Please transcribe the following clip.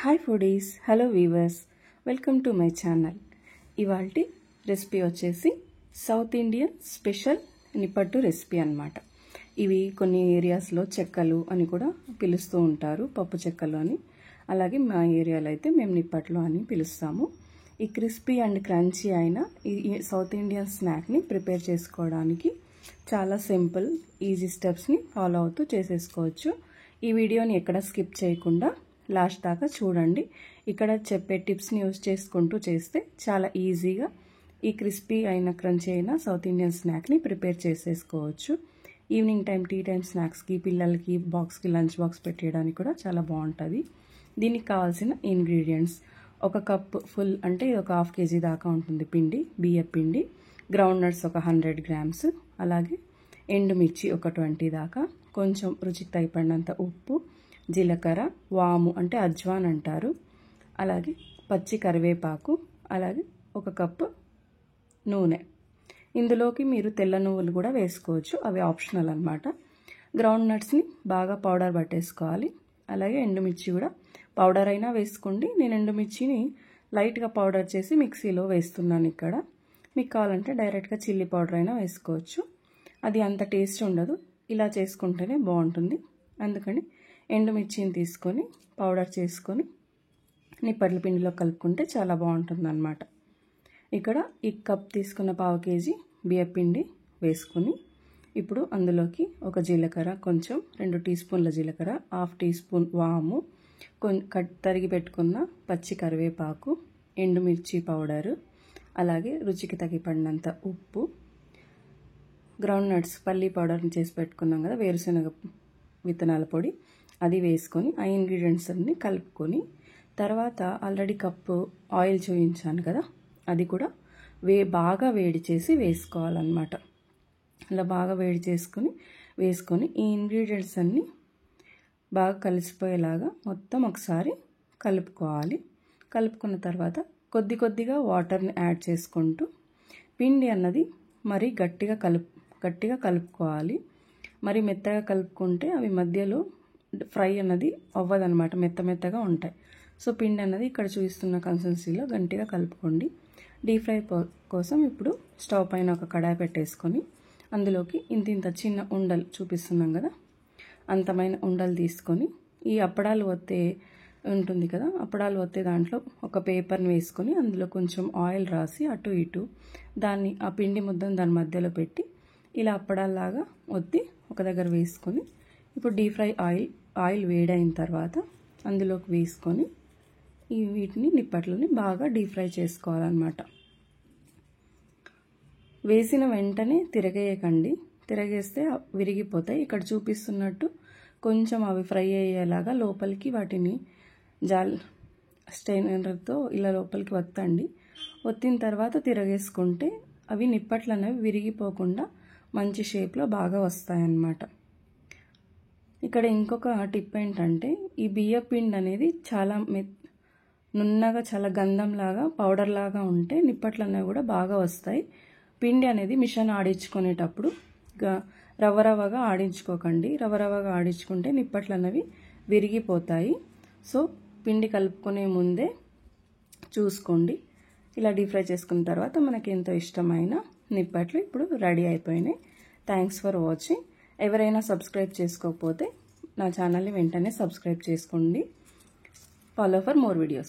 Hi foodies, hello weavers, welcome to my channel. ఇవాల్టి recipe వచ్చేసి south Indian special నిప్పట్టు recipe అన్నమాట. ఇవి కొన్ని ఏరియాస్లో చెక్కలు అని కూడా పిలుస్తూ ఉంటారు, పప్పు చెక్కలు అని. అలాగే మా ఏరియాలో అయితే మేము నిప్పట్లు అని పిలుస్తాము. ఈ క్రిస్పీ అండ్ క్రంచీ అయిన ఈ సౌత్ ఇండియన్ స్నాక్ని ప్రిపేర్ చేసుకోవడానికి చాలా సింపుల్, ఈజీ స్టెప్స్ని ఫాలో అవుతూ చేసేసుకోవచ్చు. ఈ వీడియోని ఎక్కడ స్కిప్ చేయకుండా లాస్ట్ దాకా చూడండి. ఇక్కడ చెప్పే టిప్స్ని యూజ్ చేసుకుంటూ చేస్తే చాలా ఈజీగా ఈ క్రిస్పీ అయిన క్రంచీ అయిన సౌత్ ఇండియన్ స్నాక్ని ప్రిపేర్ చేసేసుకోవచ్చు. ఈవినింగ్ టైం, టీ టైం స్నాక్స్కి, పిల్లలకి బాక్స్కి, లంచ్ బాక్స్ పెట్టేయడానికి కూడా చాలా బాగుంటుంది. దీనికి కావాల్సిన ఇంగ్రీడియంట్స్: ఒక కప్ ఫుల్, అంటే ఒక హాఫ్ కేజీ దాకా ఉంటుంది పిండి, బియ్య పిండి. గ్రౌండ్ నట్స్ ఒక 100 గ్రామ్స్, అలాగే ఎండుమిర్చి ఒక 20 దాకా, కొంచెం రుచికి తగిపడినంత ఉప్పు, జీలకర్ర, వాము అంటే అజ్వాన్ అంటారు, అలాగే పచ్చి కరివేపాకు, అలాగే ఒక కప్పు నూనె. ఇందులోకి మీరు తెల్ల నువ్వులు కూడా వేసుకోవచ్చు, అవి ఆప్షనల్ అన్నమాట. గ్రౌండ్ నట్స్ని బాగా పౌడర్ పట్టేసుకోవాలి. అలాగే ఎండుమిర్చి కూడా పౌడర్ అయినా వేసుకోండి. నేను ఎండుమిర్చిని లైట్గా పౌడర్ చేసి మిక్సీలో వేస్తున్నాను ఇక్కడ. మీకు కావాలంటే డైరెక్ట్గా చిల్లీ పౌడర్ అయినా వేసుకోవచ్చు. అది అంత టేస్ట్ ఉండదు, ఇలా చేసుకుంటేనే బాగుంటుంది. అందుకని ఎండుమిర్చిని తీసుకొని పౌడర్ చేసుకొని నిప్పట్ల పిండిలో కలుపుకుంటే చాలా బాగుంటుంది అన్నమాట. ఇక్కడ ఈ కప్ తీసుకున్న 1/2 కేజీ బియ్య పిండి వేసుకొని ఇప్పుడు అందులోకి ఒక జీలకర్ర, కొంచెం 2 టీ స్పూన్ల జీలకర్ర, 1/2 టీ స్పూన్ వాము, తరిగి పెట్టుకున్న పచ్చి కరివేపాకు, ఎండుమిర్చి పౌడరు, అలాగే రుచికి తగిపడినంత ఉప్పు, గ్రౌండ్ నట్స్ పల్లీ పౌడర్ని చేసి పెట్టుకున్నాం కదా, వేరుశనగ విత్తనాల పొడి, అది వేసుకొని ఆ ఇంగ్రీడియంట్స్ అన్ని కలుపుకొని తర్వాత ఆల్రెడీ కప్పు ఆయిల్ చూపించాను కదా, అది కూడా బాగా వేడి చేసి వేసుకోవాలన్నమాట. అలా బాగా వేడి వేసుకొని ఈ ఇంగ్రీడియంట్స్ అన్నీ బాగా కలిసిపోయేలాగా మొత్తం ఒకసారి కలుపుకోవాలి. కలుపుకున్న తర్వాత కొద్ది కొద్దిగా వాటర్ని యాడ్ చేసుకుంటూ పిండి అన్నది మరీ గట్టిగా కలుపుకోవాలి. మరి మెత్తగా కలుపుకుంటే అవి మధ్యలో ఫ్రై అన్నది అవ్వదన్నమాట, మెత్తగా ఉంటాయి. సో పిండి అన్నది ఇక్కడ చూపిస్తున్న కన్సిస్టెన్సీలో గట్టిగా కలుపుకోండి. డీప్ ఫ్రై కోసం ఇప్పుడు స్టవ్ పైన ఒక కడాయి పెట్టేసుకొని అందులోకి ఇంత చిన్న ఉండలు చూపిస్తున్నాం కదా, అంతమైన ఉండలు తీసుకొని ఈ అప్పడాలు ఒత్తే ఉంటుంది కదా, అప్పడాలు ఒత్తే దాంట్లో ఒక పేపర్ని వేసుకొని అందులో కొంచెం ఆయిల్ రాసి అటు ఇటు దాన్ని, ఆ పిండి ముద్దను దాని మధ్యలో పెట్టి ఇలా అప్పడాల్లాగా ఒత్తి ఒక దగ్గర వేసుకొని ఇప్పుడు డీప్ ఫ్రై ఆయిల్ వేడైన తర్వాత అందులోకి వేసుకొని వీటిని నిప్పట్లని బాగా డీప్ ఫ్రై చేసుకోవాలన్నమాట. వేసిన వెంటనే తిరగేయకండి, తిరగేస్తే విరిగిపోతాయి. ఇక్కడ చూపిస్తున్నట్టు కొంచెం అవి ఫ్రై అయ్యేలాగా లోపలికి వాటిని స్టెయినర్తో ఇలా లోపలికి ఒత్తండి. ఒత్తిన తర్వాత తిరగేసుకుంటే అవి నిప్పట్లు అనేవి విరిగిపోకుండా మంచి షేప్లో బాగా వస్తాయన్నమాట. ఇక్కడ ఇంకొక టిప్ ఏంటంటే, ఈ బియ్య పిండి అనేది చాలా నున్నగా, చాలా గంధంలాగా, పౌడర్ లాగా ఉంటే నిప్పట్లు అనేవి కూడా బాగా వస్తాయి. పిండి అనేది మిషన్ ఆడించుకునేటప్పుడు రవ్వగా ఆడించుకోకండి. రవ్వగా ఆడించుకుంటే నిప్పట్లు అనేవి విరిగిపోతాయి. సో పిండి కలుపుకునే ముందే చూసుకోండి. ఇలా డీప్ ఫ్రై చేసుకున్న తర్వాత మనకి ఎంతో ఇష్టమైన నిప్పట్లు ఇప్పుడు రెడీ అయిపోయినాయి. Thanks for watching. ఎవరైనా సబ్స్క్రైబ్ చేసుకోకపోతే నా ఛానల్ని వెంటనే సబ్స్క్రైబ్ చేసుకోండి. Follow for more videos.